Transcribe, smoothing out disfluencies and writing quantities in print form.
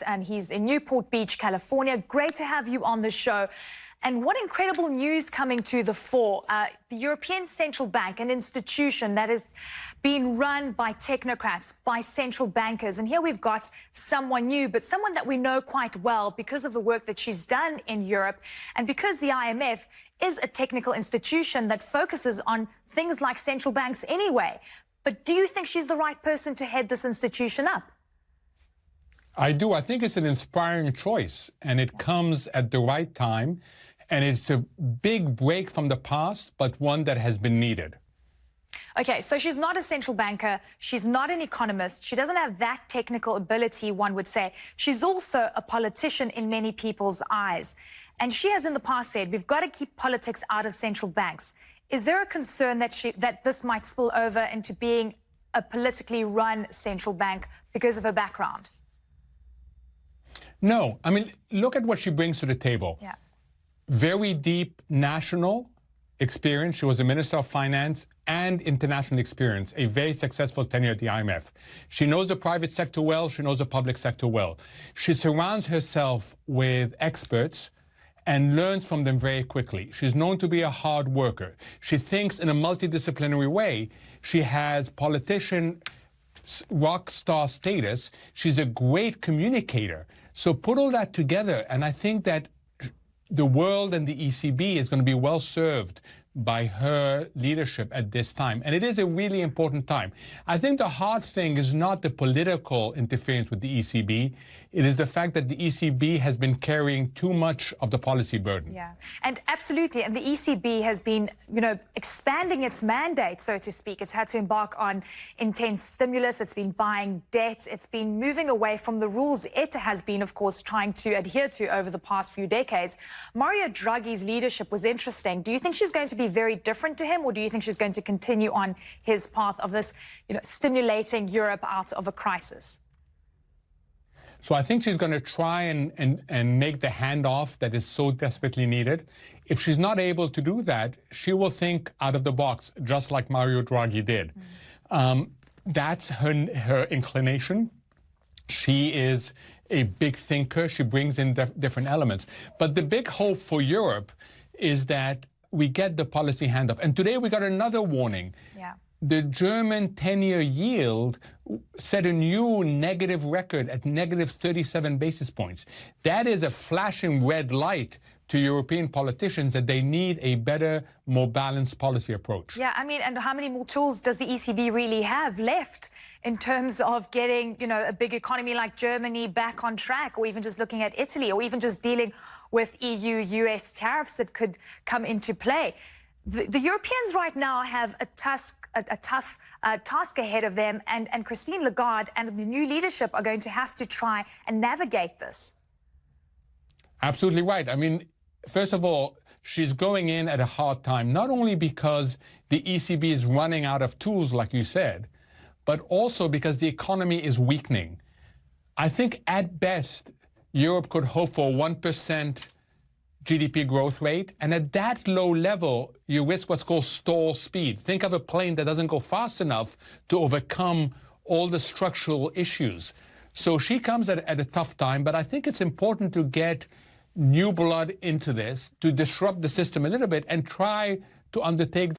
and he's in Newport Beach, California. Great to have you on the show. And what incredible news coming to the fore. The European Central Bank, an institution that is being run by technocrats, by central bankers. And here we've got someone new, but someone that we know quite well because of the work that she's done in Europe and because the IMF is a technical institution that focuses on things like central banks anyway. But do you think she's the right person to head this institution up? I do. I think it's an inspiring choice, and it comes at the right time. And it's a big break from the past, but one that has been needed. Okay, so she's not a central banker. She's not an economist. She doesn't have that technical ability, one would say. She's also a politician in many people's eyes. And she has in the past said, we've got to keep politics out of central banks. Is there a concern that this might spill over into being a politically run central bank because of her background? No. I mean, look at what she brings to the table. Yeah. Very deep national experience. She was a Minister of Finance and international experience, a very successful tenure at the IMF. She knows the private sector well. She knows the public sector well. She surrounds herself with experts and learns from them very quickly. She's known to be a hard worker. She thinks in a multidisciplinary way. She has politician rock star status. She's a great communicator. So put all that together, and I think that the world and the ECB is going to be well served by her leadership at this time. And it is a really important time. I think the hard thing is not the political interference with the ECB. It is the fact that the ECB has been carrying too much of the policy burden. Yeah, and absolutely. And the ECB has been, expanding its mandate, so to speak. It's had to embark on intense stimulus. It's been buying debt. It's been moving away from the rules it has been, of course, trying to adhere to over the past few decades. Mario Draghi's leadership was interesting. Do you think she's going to be very different to him, or do you think she's going to continue on his path of this, stimulating Europe out of a crisis? So I think she's going to try and make the handoff that is so desperately needed. If she's not able to do that, she will think out of the box, just like Mario Draghi did. That's her inclination. She is a big thinker. She brings in different elements. But the big hope for Europe is that we get the policy handoff. And today we got another warning. Yeah. The German 10-year yield set a new negative record at negative 37 basis points. That is a flashing red light to European politicians that they need a better, more balanced policy approach. Yeah, I mean, and how many more tools does the ECB really have left in terms of getting, a big economy like Germany back on track, or even just looking at Italy, or even just dealing with EU-US tariffs that could come into play? The Europeans right now have a tough task ahead of them, and Christine Lagarde and the new leadership are going to have to try and navigate this. Absolutely right. I mean, first of all, she's going in at a hard time, not only because the ECB is running out of tools, like you said, but also because the economy is weakening. I think at best, Europe could hope for 1% GDP growth rate. And at that low level, you risk what's called stall speed. Think of a plane that doesn't go fast enough to overcome all the structural issues. So she comes at a tough time, but I think it's important to get new blood into this, to disrupt the system a little bit and try to undertake